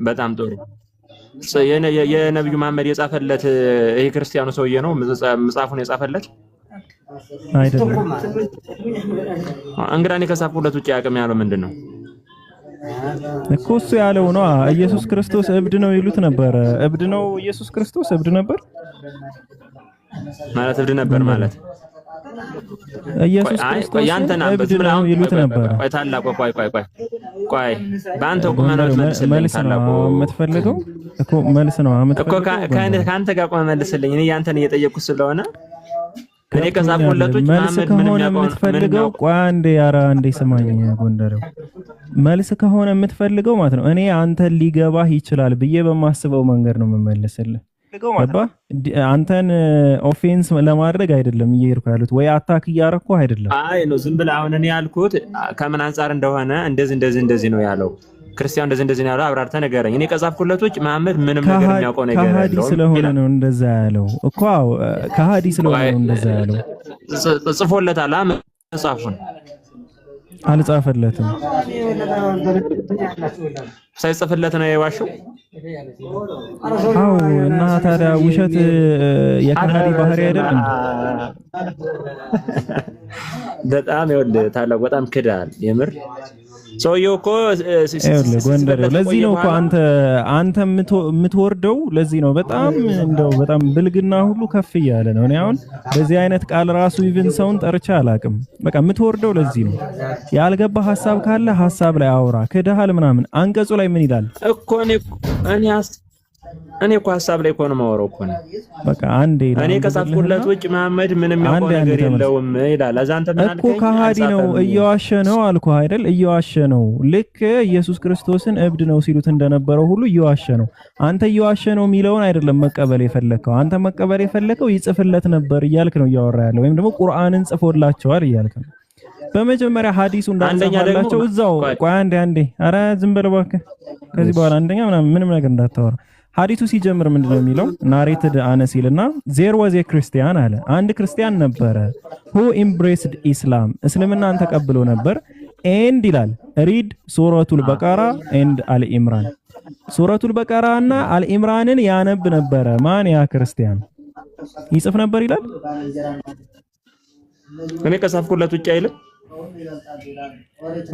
በጣም ጥሩ የነብዩ መሐመድ የጻፈለት ይሄ ክርስቲያኑ ሰውዬ ነው መጽሐፉን የጻፈለት አይደለም። እንግዲህ እኔ ከጻፍኩለት ውጭ አያውቅም ያለው ምንድነው እኮ እሱ ያለው ነው። ኢየሱስ ክርስቶስ እብድ ነው ይሉት ነበር። እብድ ነው ኢየሱስ ክርስቶስ እብድ ነበር ማለት እብድ ነበር ማለት ኢየሱስ ክርስቶስ ያንተና እብድ ነው ይሉት ነበር። ታላቁ ቆይ በአንተ ቆመናው መልስልኝ። ታላቁ የምትፈልገው እኮ መልስ ነው እኮ ካንተ ጋር ቆመ መልስልኝ። እኔ ያንተን እየጠየቅኩት ስለሆነ እኔ ከጻፍኩለት ውጭ መሐመድ ምንም ያውቀው የምትፈልገው ቆይ አንዴ ስማኝ ጎንደሬው። መልስ ከሆነ የምትፈልገው ማለት ነው እኔ አንተን ሊገባህ ይችላል ብዬ በማስበው መንገድ ነው የምመልስልህ። አንተን ኦፌንስ ለማድረግ አይደለም እየሄድኩ ያሉት ወይ አታክ እያረኩ አይደለም። አይ ነው ዝም ብለህ አሁን እኔ ያልኩት ከምን አንፃር እንደሆነ እንደዚህ ነው ያለው ክርስቲያን እንደዚህ ነው ያለው አብራርተህ ንገረኝ። እኔ ከጻፍኩለት ውጭ መሐመድ ምንም ነገር የሚያውቀው ነገር የለም። ከሃዲ ስለሆነ ነው እንደዛ ያለው እኮ። ከሃዲ ስለሆነ ነው እንደዛ ያለው። ጽፎለታል መጽሐፉን አልጻፈለትም። ሳይጽፍለት ነው የዋሸው። አዎ እና ታዲያ ውሸት የከሃዲ ባህሪ አይደለም። በጣም ይወልህ ታላቅ በጣም ክዳል የምር ሰውየው እኮ ጎንደሬው። ለዚህ ነው እኮ አንተ የምትወርደው። ለዚህ ነው በጣም ብልግና ሁሉ ከፍ እያለ ነው። እኔ አሁን በዚህ አይነት ቃል ራሱ ኢቭን ሰውን ጠርቻ አላውቅም። በቃ የምትወርደው ለዚህ ነው። ያልገባ ሐሳብ ካለ ሐሳብ ላይ አውራ። ክደሃል ምናምን አንቀጹ ላይ ምን ይላል እኮ እኔ እኔ እኮ ሐሳብ ላይ እኮ ነው የማወራው እኮ ነው። በቃ አንዴ እኔ ከጻፍኩለት ውጭ መሐመድ ምንም ያውቀው ነገር የለውም ይላል። አዛንተ ምን አልከኝ? እኮ ከሃዲ ነው እየዋሸ ነው አልኩህ አይደል? እየዋሸ ነው። ልክ ኢየሱስ ክርስቶስን እብድ ነው ሲሉት እንደነበረው ሁሉ እየዋሸ ነው። አንተ እየዋሸ ነው የሚለውን አይደለም መቀበል የፈለከው። አንተ መቀበል የፈለከው ይጽፍለት ነበር እያልክ ነው እያወራ ያለው፣ ወይም ደግሞ ቁርአንን ጽፎላቸዋል እያልክ ነው። በመጀመሪያ ሐዲሱ እንዳጻፈላቸው እዛው ቆይ አንዴ ኧረ ዝም በል እባክህ። ከዚህ በኋላ አንደኛ ምንም ነገር እንዳታወራ። ሐዲሱ ሲጀምር ምንድነው የሚለው? ናሬትድ አነሲልና ዜር ዋዝ ኤ ክርስቲያን አለ። አንድ ክርስቲያን ነበረ who embraced islam እስልምናን ተቀብሎ ነበር። ኤንድ ይላል ሪድ ሱረቱል በቀራ ኤንድ አልኢምራን። ሱረቱል በቀራ እና አልኢምራንን ያነብ ነበረ። ማን? ያ ክርስቲያን ይጽፍ ነበር ይላል። እኔ ከጻፍኩለት ውጭ አይልም።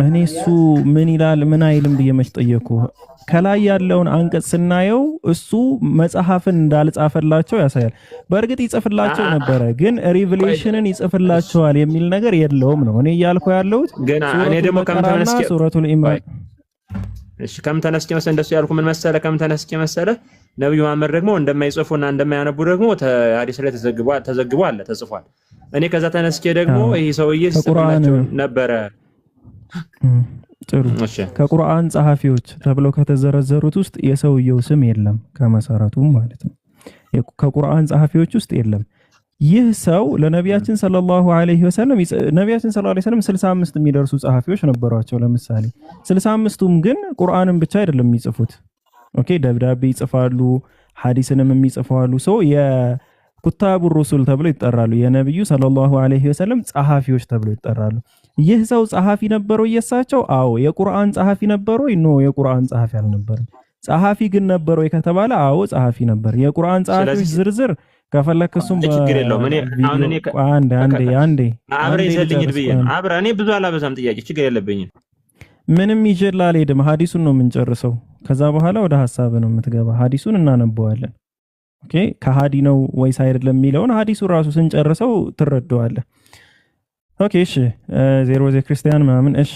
እኔ እሱ ምን ይላል ምን አይልም ብዬ መች ጠየኩ። ከላይ ያለውን አንቀጽ ስናየው እሱ መጽሐፍን እንዳልጻፈላቸው ያሳያል። በእርግጥ ይጽፍላቸው ነበረ፣ ግን ሪቪሌሽንን ይጽፍላቸዋል የሚል ነገር የለውም ነው እኔ እያልኩ ያለሁት። ግን እኔ ደግሞ ከምተነስኪ ሱረቱል ኢምራን እሺ ከምተነስኪ መሰለ እንደሱ ያልኩ ምን መሰለ ከምተነስኪ መሰለ ነብዩ መሐመድ ደግሞ እንደማይጽፉና እንደማያነቡ ደግሞ ሐዲስ ላይ ተዘግቧል ተጽፏል። እኔ ከዛ ተነስኬ ደግሞ ይሄ ሰውዬ ሲጽፍላቸው ነበረ። ጥሩ ከቁርአን ጸሐፊዎች ተብለው ከተዘረዘሩት ውስጥ የሰውየው ስም የለም ከመሰረቱም ማለት ነው። ከቁርአን ጸሐፊዎች ውስጥ የለም። ይህ ሰው ለነቢያችን ሰለላሁ ዐለይሂ ወሰለም ነቢያችን ሰለላሁ ዐለይሂ ወሰለም 65 የሚደርሱ ጸሐፊዎች ነበሯቸው ለምሳሌ። 65ቱም ግን ቁርአንን ብቻ አይደለም የሚጽፉት። ኦኬ ደብዳቤ ይጽፋሉ፣ ሐዲስንም የሚጽፋሉ። ሰው የኩታቡ ሩሱል ተብለው ይጠራሉ። የነብዩ ሰለላሁ ዐለይሂ ወሰለም ጸሐፊዎች ተብለው ይጠራሉ። ይህ ሰው ጸሐፊ ነበረው እየሳቸው? አዎ። የቁርአን ጸሐፊ ነበረው? ኖ የቁርአን ጸሐፊ አልነበረም። ጸሐፊ ግን ነበረው ከተባለ አዎ ጸሐፊ ነበር። የቁርአን ጸሐፊዎች ዝርዝር ከፈለክሱም ችግር የለውም። እኔ አሁን እኔ አንዴ አብረ ይዘልኝ ድብዬ አብረ እኔ ብዙ አላበዛም ጥያቄ ችግር የለብኝም። ምንም ይጀላ አልሄድም። ሐዲሱን ነው የምንጨርሰው። ከዛ በኋላ ወደ ሐሳብ ነው የምትገባ። ሐዲሱን እናነበዋለን። ኦኬ ከሐዲ ነው ወይስ አይደለም የሚለውን ሐዲሱ ራሱ ስንጨርሰው ትረዳዋለህ። ኦኬ እሺ ዜሮ ዘ ክርስቲያን ማምን እሺ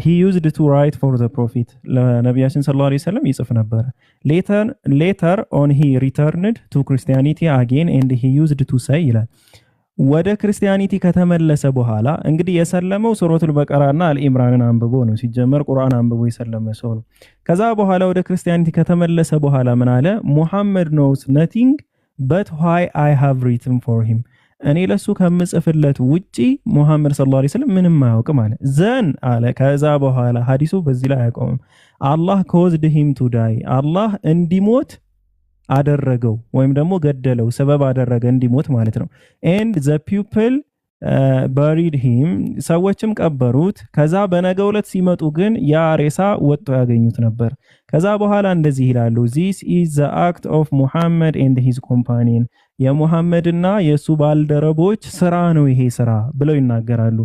he used to write for the prophet ለነብያችን ሰለላሁ ዐለይሂ ወሰለም ይጽፍ ነበር። later on he returned to Christianity again and he used to say ይላል ወደ ክርስቲያኒቲ ከተመለሰ በኋላ እንግዲህ የሰለመው ሱረቱል በቀራና አልኢምራንን አንብቦ ነው። ሲጀመር ቁርአን አንብቦ የሰለመ ሰው ነው። ከዛ በኋላ ወደ ክርስቲያኒቲ ከተመለሰ በኋላ ምን አለ? ሙሐመድ knows nothing but why I have written for him እኔ ለሱ ከምጽፍለት ውጪ ሙሐመድ ሰለላሁ ዐለይሂ ወሰለም ምንም አያውቅም አለ። ዘን አለ ከዛ በኋላ ሐዲሱ በዚህ ላይ አያቆምም። አላህ caused him to die አላህ እንዲሞት አደረገው ወይም ደግሞ ገደለው፣ ሰበብ አደረገ እንዲሞት ማለት ነው። and the people buried him ሰዎችም ቀበሩት። ከዛ በነገው ዕለት ሲመጡ ግን ያ ሬሳ ወጥቶ ያገኙት ነበር። ከዛ በኋላ እንደዚህ ይላሉ this is the act of Muhammad and his companion የሙሐመድና የሱ ባልደረቦች ስራ ነው ይሄ ስራ ብለው ይናገራሉ።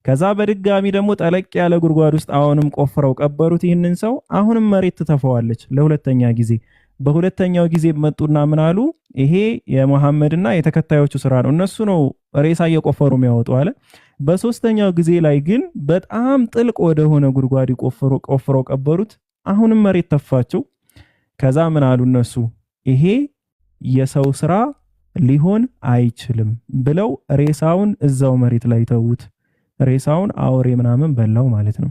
ከዛ በድጋሚ ደግሞ ጠለቅ ያለ ጉድጓድ ውስጥ አሁንም ቆፍረው ቀበሩት ይህንን ሰው። አሁንም መሬት ትተፈዋለች ለሁለተኛ ጊዜ። በሁለተኛው ጊዜ መጡና ምን አሉ? ይሄ የሙሐመድና የተከታዮቹ ስራ ነው፣ እነሱ ነው ሬሳ እየቆፈሩ የሚያወጡ አለ። በሶስተኛው ጊዜ ላይ ግን በጣም ጥልቅ ወደ ሆነ ጉድጓድ ቆፍረው ቀበሩት። አሁንም መሬት ተፋቸው። ከዛ ምን አሉ እነሱ? ይሄ የሰው ስራ ሊሆን አይችልም ብለው ሬሳውን እዛው መሬት ላይ ተዉት። ሬሳውን አውሬ ምናምን በላው ማለት ነው።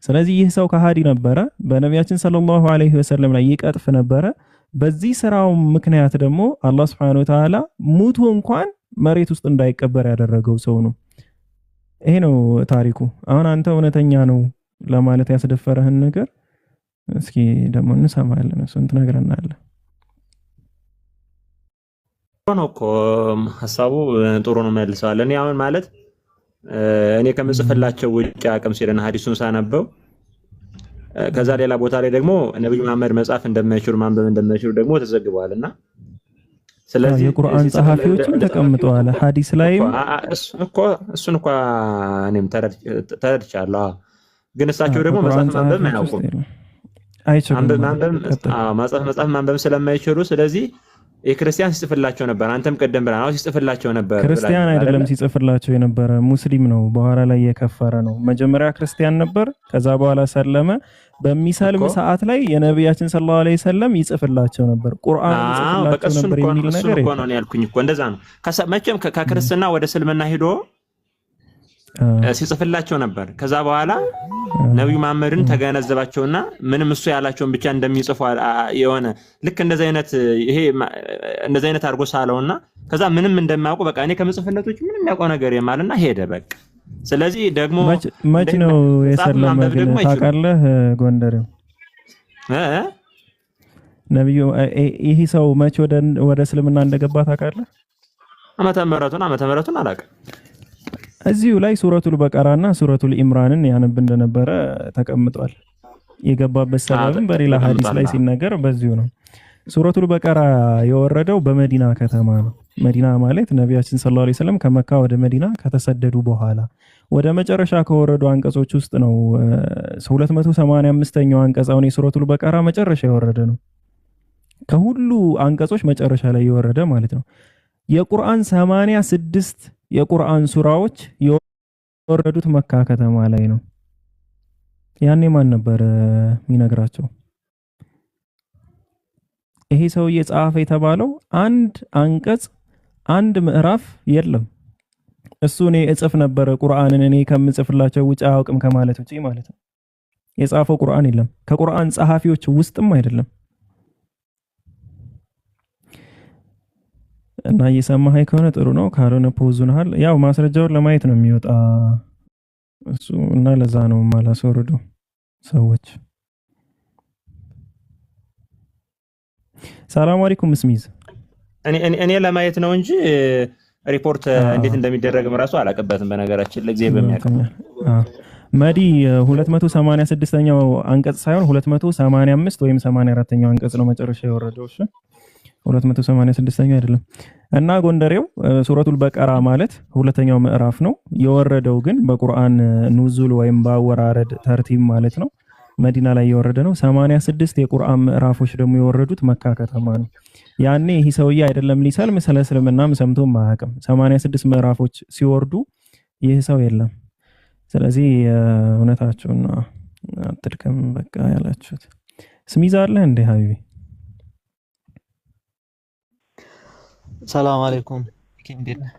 ስለዚህ ይህ ሰው ከሃዲ ነበረ። በነቢያችን ሰለላሁ ዐለይሂ ወሰለም ላይ ይቀጥፍ ነበረ። በዚህ ስራው ምክንያት ደግሞ አላህ Subhanahu Wa Ta'ala ሙቶ እንኳን መሬት ውስጥ እንዳይቀበር ያደረገው ሰው ነው። ይሄ ነው ታሪኩ። አሁን አንተ እውነተኛ ነው ለማለት ያስደፈረህን ነገር እስኪ ደግሞ እንሰማለን። እሱን ትነግረናለህ። ነው እኮ ሐሳቡ ጥሩ ነው መልሰዋል። እኔ አሁን ማለት እኔ ከምጽፍላቸው ውጭ አቅም ሲለና ሐዲሱን ሳነበው ከዛ ሌላ ቦታ ላይ ደግሞ ነብዩ መሐመድ መጻፍ እንደማይችሉ ማንበብ እንደማይችሉ ደግሞ ተዘግቧልና ስለዚህ የቁርአን ጸሐፊዎችም ተቀምጠዋል ሐዲስ ላይም እሱን እኮ እኔም ተረድቻለሁ። ግን እሳቸው ደግሞ መጻፍ ማንበብ አያውቁም። አይችሉም። መጻፍ ማንበብ ስለማይችሉ ስለዚህ የክርስቲያን ሲጽፍላቸው ነበር። አንተም ቀደም ብለህ ነው ሲጽፍላቸው ነበር። ክርስቲያን አይደለም ሲጽፍላቸው የነበረ ሙስሊም ነው። በኋላ ላይ የከፈረ ነው። መጀመሪያ ክርስቲያን ነበር፣ ከዛ በኋላ ሰለመ። በሚሰልም ሰዓት ላይ የነብያችን ሰለላሁ ዐለይሂ ወሰለም ይጽፍላቸው ነበር። ቁርአን ይጽፍላቸው ነበር የሚል ነገር ነው ያልኩኝ እኮ እንደዛ ነው። መቼም ከክርስትና ወደ እስልምና ሄዶ ሲጽፍላቸው ነበር። ከዛ በኋላ ነብዩ መሐመድን ተገነዘባቸውና ምንም እሱ ያላቸውን ብቻ እንደሚጽፉ የሆነ ልክ እንደዛ አይነት አድርጎ ሳለውና ከዛ ምንም እንደማያውቁ በቃ እኔ ከምጽፍለቶች ምንም የሚያውቀው ነገር የማልና ሄደ በቃ። ስለዚህ ደግሞ መች ነው የሰለመ ግን ታውቃለህ? ጎንደሬው ነብዩ ይሄ ሰው መች ወደ እስልምና እንደገባ ታውቃለህ? ዓመተ ምህረቱን አላውቅም። እዚሁ ላይ ሱረቱል በቀራና ሱረቱል ኢምራንን ያነብ እንደነበረ ተቀምጧል። የገባበት ሰበብም በሌላ ሐዲስ ላይ ሲነገር በዚሁ ነው። ሱረቱል በቀራ የወረደው በመዲና ከተማ ነው። መዲና ማለት ነቢያችን ሰለላሁ ዐለይሂ ወሰለም ከመካ ወደ መዲና ከተሰደዱ በኋላ ወደ መጨረሻ ከወረዱ አንቀጾች ውስጥ ነው። 285ኛው አንቀጽ አሁን የሱረቱል በቀራ መጨረሻ የወረደ ነው። ከሁሉ አንቀጾች መጨረሻ ላይ የወረደ ማለት ነው። የቁርአን 86 የቁርአን ሱራዎች የወረዱት መካ ከተማ ላይ ነው። ያኔ ማን ነበር የሚነግራቸው? ይሄ ሰውዬ ጻፈ የተባለው አንድ አንቀጽ አንድ ምዕራፍ የለም። እሱ እኔ እጽፍ ነበር ቁርአንን እኔ ከምጽፍላቸው ውጭ አያውቅም ከማለት ውጪ ማለት ነው። የጻፈው ቁርአን የለም። ከቁርአን ጸሐፊዎች ውስጥም አይደለም። እና እየሰማኸኝ ከሆነ ጥሩ ነው፣ ካልሆነ ፖዙናል። ያው ማስረጃውን ለማየት ነው የሚወጣ እሱ እና ለዛ ነው ማላስወርደው ሰዎች። ሰላም አለይኩም እስሚዝ። እኔ ለማየት ነው እንጂ ሪፖርት እንዴት እንደሚደረግም ራሱ አላቀበትም። በነገራችን ለጊዜ በሚያቀም መዲ 286ኛው አንቀጽ ሳይሆን 285 ወይም 84ኛው አንቀጽ ነው መጨረሻ የወረደው። እሺ 286ኛው አይደለም። እና ጎንደሬው ሱረቱል በቀራ ማለት ሁለተኛው ምዕራፍ ነው። የወረደው ግን በቁርአን ኑዙል ወይም ባወራረድ ተርቲብ ማለት ነው መዲና ላይ የወረደ ነው። 86 የቁርአን ምዕራፎች ደግሞ የወረዱት መካ ከተማ ነው። ያኔ ይህ ሰውዬ አይደለም ሊሰልም ስለ እስልምናም ሰምቶም አያውቅም። 86 ምዕራፎች ሲወርዱ ይህ ሰው የለም። ስለዚህ እውነታችሁን አትድከም በቃ ያላችሁት። ስሚዛ አለ እንደ ሀቢቢ። ሰላም አለይኩም እንዴት ነህ?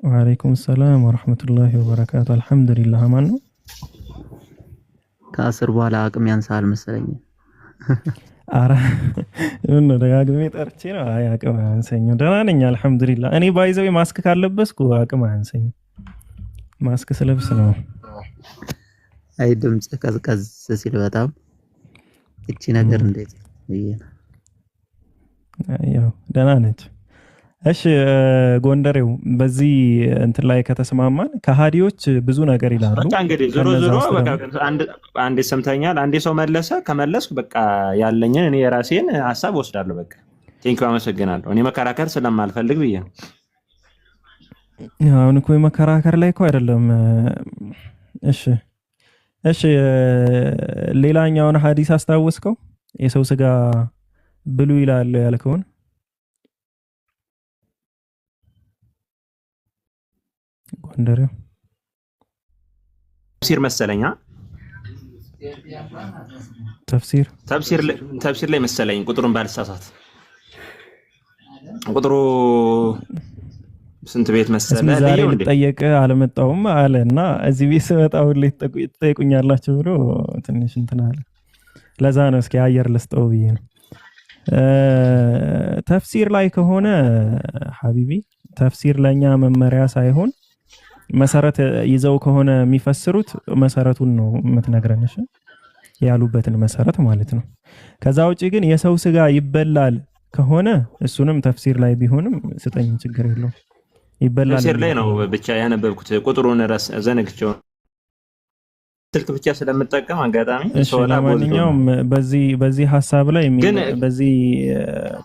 ወአለይኩም ሰላም ወራህመቱላሂ ወበረካቱ። አልሐምዱሊላህ። ማን ነው? ከአስር በኋላ አቅም ያንሳል መሰለኝ። አረ እነ ደጋግሜ ጠርቼ ነው። አይ አቅም አያንሰኝም፣ ደህና ነኝ አልሐምዱሊላህ። እኔ ባይዘው ማስክ ካለበስኩ አቅም አያንሰኝም፣ ማስክ ስለብስ ነው። አይ ድምጽ ቀዝቀዝ ሲል በጣም እቺ ነገር እንዴት ይሄን ያው ደህና ነች። እሺ ጎንደሬው በዚህ እንትን ላይ ከተስማማን ከሃዲዎች ብዙ ነገር ይላሉ። በቃ እንግዲህ ዞሮ በቃ አንዴ ሰምተኛል፣ አንዴ ሰው መለሰ። ከመለስኩ በቃ ያለኝን እኔ የራሴን ሐሳብ ወስዳለሁ። በቃ ቴንኪው አመሰግናለሁ። እኔ መከራከር ስለማልፈልግ ብዬ ነው። አሁን እኮ የመከራከር ላይ እኮ አይደለም። እሺ ሌላኛውን ሐዲስ አስታወስከው? የሰው ስጋ ብሉ ይላል ያልከውን ጎንደሬው ተፍሲር መሰለኛ ተፍሲር ላይ መሰለኝ ቁጥሩን ባልሳሳት ቁጥሩ ስንት ቤት መሰለ ዛሬ ልጠየቅ አልመጣሁም አለና እዚህ ቤት ስመጣው ልትጠይቁኛላችሁ ብሎ ትንሽ እንትን አለ። ለዛ ነው እስኪ አየር ልስጠው ብዬ ነው። ተፍሲር ላይ ከሆነ ሐቢቢ ተፍሲር ለኛ መመሪያ ሳይሆን መሰረት ይዘው ከሆነ የሚፈስሩት መሰረቱን ነው የምትነግረን። እሺ ያሉበትን መሰረት ማለት ነው። ከዛ ውጪ ግን የሰው ስጋ ይበላል ከሆነ እሱንም ተፍሲር ላይ ቢሆንም ስጠኝ ችግር የለውም። ይበላል ተፍሲር ላይ ነው ብቻ ያነበብኩት ቁጥሩን ራስ ዘነግቼው ስልክ ብቻ ስለምጠቀም አጋጣሚ ሰውላ ማንኛውም በዚህ ሐሳብ ላይ በዚህ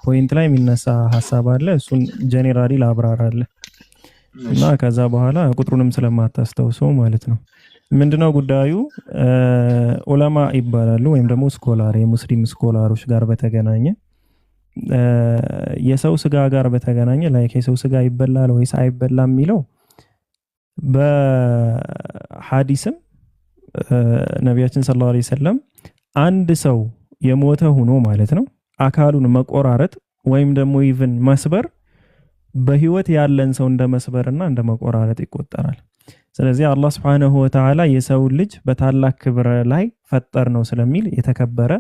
ፖይንት ላይ የሚነሳ ሐሳብ አለ። እሱን ጄኔራሊ ላብራራለህ እና ከዛ በኋላ ቁጥሩንም ስለማታስተውሰው ማለት ነው። ምንድነው ጉዳዩ? ዑለማ ይባላሉ ወይም ደግሞ ስኮላር የሙስሊም ስኮላሮች ጋር በተገናኘ የሰው ስጋ ጋር በተገናኘ ላይክ የሰው ስጋ ይበላል ወይስ አይበላም የሚለው በሐዲስም ነቢያችን ሰለላሁ ዐለይሂ ወሰለም አንድ ሰው የሞተ ሆኖ ማለት ነው አካሉን መቆራረጥ ወይም ደግሞ ኢቭን መስበር በህይወት ያለን ሰው እንደ መስበርና እንደ መቆራረጥ ይቆጠራል። ስለዚህ አላህ Subhanahu Wa Ta'ala የሰው ልጅ በታላቅ ክብር ላይ ፈጠር ነው ስለሚል የተከበረ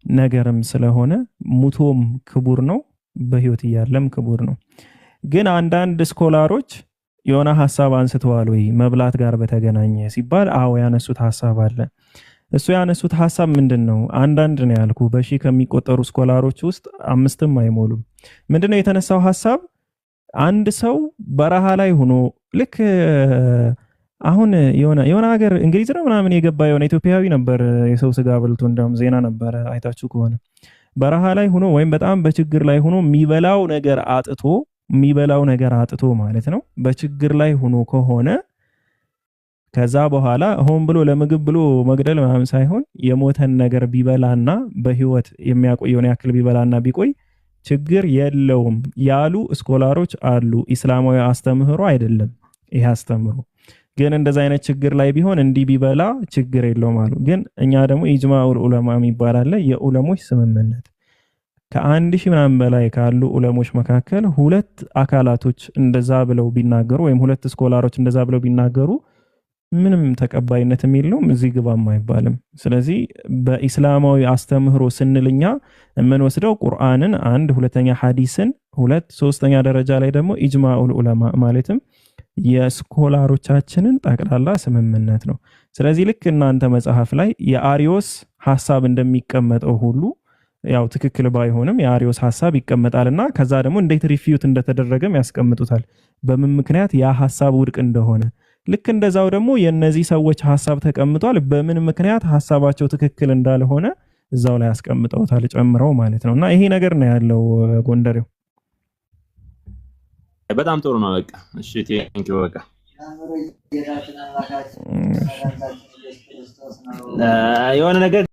ነገርም ስለሆነ ሙቶም ክቡር ነው በህይወት ያለም ክቡር ነው። ግን አንዳንድ ስኮላሮች የሆነ ሐሳብ አንስተዋል ወይ መብላት ጋር በተገናኘ ሲባል አዎ ያነሱት ሐሳብ አለ። እሱ ያነሱት ሐሳብ ምንድነው? አንዳንድ ነው ያልኩ በሺ ከሚቆጠሩ ስኮላሮች ውስጥ አምስትም አይሞሉም። ምንድነው የተነሳው ሐሳብ? አንድ ሰው በረሃ ላይ ሆኖ ልክ አሁን የሆነ ሀገር እንግሊዝ ነው ምናምን የገባ የሆነ ኢትዮጵያዊ ነበር የሰው ስጋ በልቶ እንደውም ዜና ነበር አይታችሁ ከሆነ በረሃ ላይ ሆኖ ወይም በጣም በችግር ላይ ሆኖ የሚበላው ነገር አጥቶ ማለት ነው በችግር ላይ ሆኖ ከሆነ ከዛ በኋላ ሆን ብሎ ለምግብ ብሎ መግደል ምናምን ሳይሆን የሞተን ነገር ቢበላና በህይወት የሚያቆየውን ያክል ቢበላና ቢቆይ ችግር የለውም ያሉ ስኮላሮች አሉ። ኢስላማዊ አስተምህሮ አይደለም ይሄ አስተምህሮ። ግን እንደዛ አይነት ችግር ላይ ቢሆን እንዲህ ቢበላ ችግር የለውም አሉ። ግን እኛ ደግሞ ኢጅማኡል ዑለማ የሚባል አለ የዑለሞች ስምምነት ከአንድ ሺህ ምናምን በላይ ካሉ ዑለሞች መካከል ሁለት አካላቶች እንደዛ ብለው ቢናገሩ ወይም ሁለት ስኮላሮች እንደዛ ብለው ቢናገሩ ምንም ተቀባይነት የለውም እዚህ ግባም አይባልም። ስለዚህ በኢስላማዊ አስተምህሮ ስንልኛ የምንወስደው ቁርአንን አንድ፣ ሁለተኛ ሐዲስን ሁለት፣ ሶስተኛ ደረጃ ላይ ደግሞ ኢጅማኡል ዑለማ ማለትም የስኮላሮቻችንን ጠቅላላ ስምምነት ነው። ስለዚህ ልክ እናንተ መጽሐፍ ላይ የአሪዮስ ሐሳብ እንደሚቀመጠው ሁሉ ያው ትክክል ባይሆንም የአሪዮስ ሐሳብ ይቀመጣልና ከዛ ደግሞ እንዴት ሪፊዩት እንደተደረገም ያስቀምጡታል በምን ምክንያት ያ ሐሳብ ውድቅ እንደሆነ። ልክ እንደዛው ደግሞ የነዚህ ሰዎች ሐሳብ ተቀምጧል በምን ምክንያት ሐሳባቸው ትክክል እንዳልሆነ እዛው ላይ ያስቀምጠውታል ጨምረው ማለት ነውና ይሄ ነገር ነው ያለው ጎንደሬው። በጣም ጥሩ ነው። በቃ እሺ ቴንኪው። በቃ የሆነ ነገር